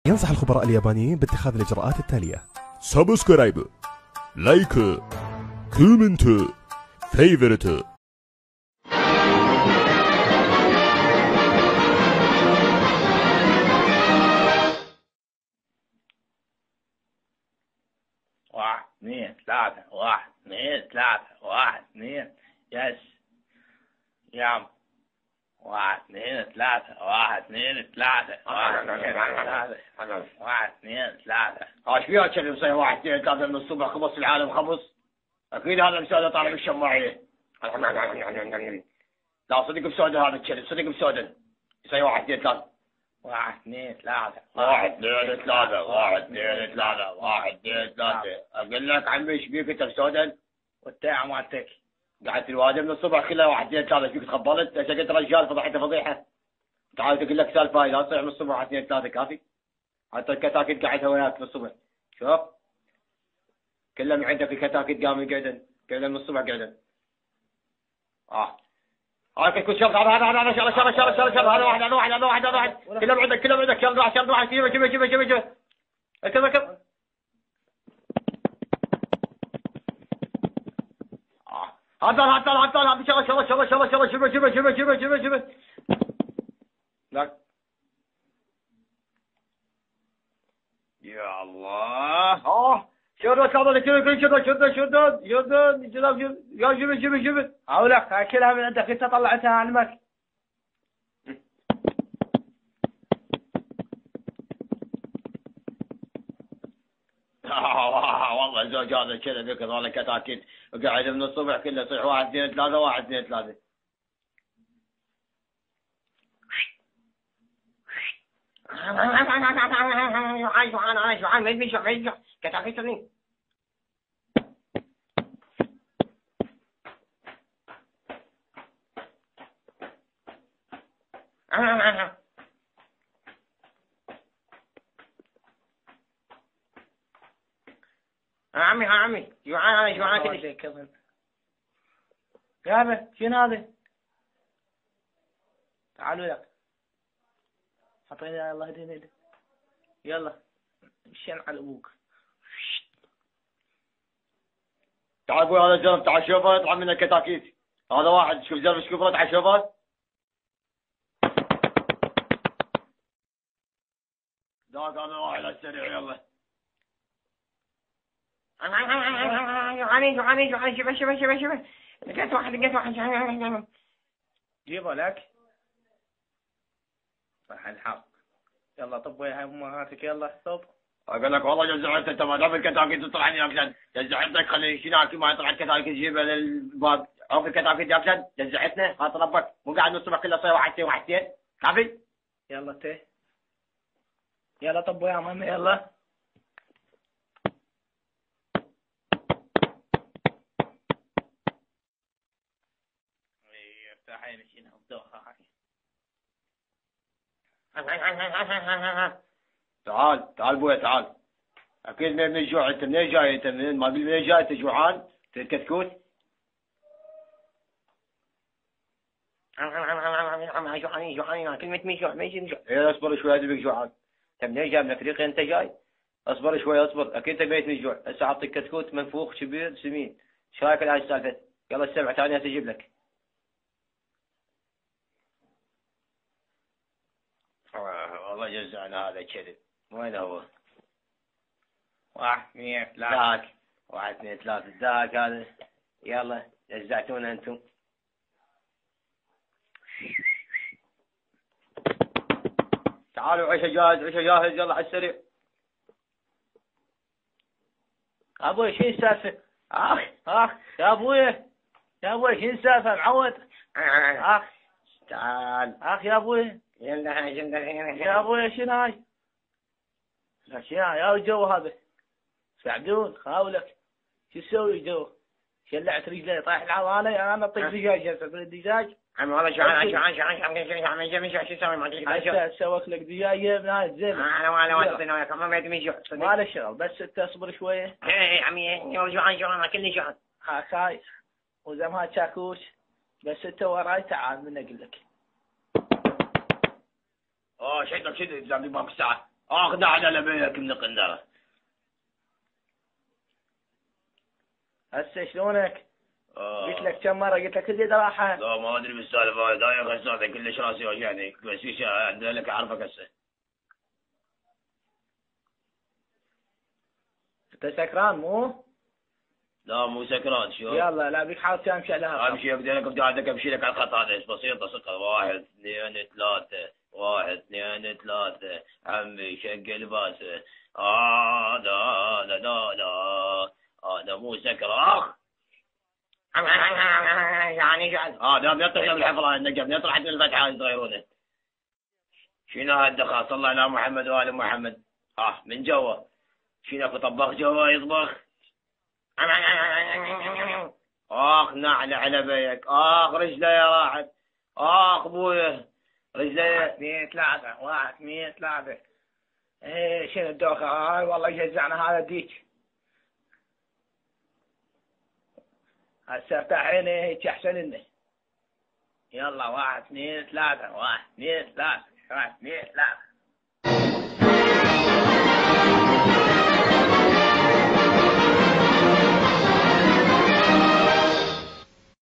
ينصح الخبراء اليابانيين باتخاذ الإجراءات التالية: سبسكرايب، لايك، كومنت، فيفرت. واحد اثنين ثلاثة، واحد اثنين ثلاثة، واحد اثنين. يس يام. واحد اثنين ثلاثة، واحد اثنين ثلاثة، واحد اثنين ثلاثة، واحد اثنين ثلاثة. ايش فيها كذي مسوي واحد اثنين ثلاثة من الصبح خبص العالم خبص؟ اكيد هذا مسودة طالع بالشماعية. لا صدق مسودة هذا كذي، صدق مسودة. يسوي واحد اثنين ثلاثة. واحد اثنين ثلاثة، واحد اثنين ثلاثة، واحد اثنين ثلاثة، واحد اثنين ثلاثة. اقول لك عمي ايش بيك انت مسودة؟ والتاع مالتك. قعدت الوادي من الصبح كلها واحد اثنين ثلاثة، فيك تخبلت؟ انت قلت رجال فضحت فضيحة. تعال تقول لك سالفة لا تصيح من الصبح واحد اثنين ثلاثة كافي. حتى الكتاكيت قاعدها وياك من الصبح. شوف كلهم عندك الكتاكيت قاموا قاعدين من الصبح قاعدين. هاي كل شرط هذا هذا واحد كلهم عندك شرط واحد شوف كذا هذا شوف لا يا الله شدد اولك هاي كلها من عندك انت طلعتها عنك. والله الزوج هذا كذا ذيك هذول كتاكيت وقاعد من الصبح كله يصيح واحد اثنين ثلاثة، واحد اثنين ثلاثة. كتاكيت عمي جوعان كذا. يابا شنو هذا؟ تعالوا لك. حطينا الله يهدينا. يلا مشينا على ابوك. تعال ابوي هذا الزلمه تعال شوفه يطلع من الكتاكيت. هذا واحد شوف زلمه شوفه تعال شوفه. ذاك هذا واحد على السريع يلا. جوعان شوف لقيت واحد جيبه لك. صح الحق. يلا طب ويا امهاتك يلا طب. اقول لك والله جزعت انت ما دام الكتاكيت تطلع عندي ابشن جزعتك خلي شناكي ما يطلع الكتاكيت جيبه للباب. عوف الكتاكيت يا ابشن جزعتنا هات ربك مو قاعد من الصبح كله صير واحد اثنين كافي. يلا يلا طب ويا ماما يلا. عيني شنو الدوخة هاي. تعال بويا تعال. اكيد من الجوع انت منين جاي انت منين ما قلت منين جاي انت جوعان تريد كتكوت. جوعان كلمة مين جوع ما يجي جوع. ايه اصبر شوي هذا بك جوعان. انت منين جاي من افريقيا انت جاي؟ اصبر شوي اصبر اكيد انت ميت من الجوع. هسه اعطيك كتكوت منفوخ كبير سمين. ايش رايك الان السالفة؟ يلا السبع ثانية اجيب لك. والله جزعنا هذا كذب. وين هو؟ واحد اثنين ثلاثة. ذاك واحد اثنين ثلاثة ذاك هذا. يلا جزعتونا انتم. تعالوا عيش جاهز يلا على السريع. ابوي شو السالفة؟ يا ابوي شو السالفة معود؟ تعال يا ابوي يا ابوي شنو هاي؟ يا الجو هذا سعدون خاولك شو تسوي جو؟ شلعت رجلي طايح العوالي انا اطيق دجاج هسه الدجاج. عمي والله جوعان شو تسوي ما هسه اسوي لك دجاج من هاي زين. انا ما تعطيني وياك ما بدي من جوع. ما له شغل بس انت اصبر شويه. ايه عمي جوعان كلني جوعان. هاي وزمها شاكوش بس انت وراي تعال من اقول لك. شدك زاد باب الساعة. اخذ على لبيك من قندره. هسه شلونك؟ قلت لك كم مرة قلت لك تزيد راحة. لا ما ادري بالسالفة هاي دايم خسارة كلش راسي وجعني بس في شيء عندنا لك اعرفك هسه. انت سكران مو؟ لا مو سكران شو؟ يلا لا بيك حاول امشي على امشي اقدر لك بدي امشي لك على الخط هذا بسيطة ثقة 1 2 3 1 2 3 عمي شق باسه لا لا لا لا هذا مو سكر اخ يعني هذا بيطلع من الحفرة النجم بيطلع حتى من الفتحة يتغيرونه. شنو هالدخل صلى الله على محمد وآل محمد. من جوا شنو اكو طباخ جوا يطبخ. اخ نعلة على بيك رجلي راحت ابويا رجلي. 1 2 3 1 2 3. ايه شنو الدوخة هاي والله يجزعنا هذا ديك. هسه افتح عيني هيك احسن لنا. يلا 1 2 3 1 2 3 1 2 3.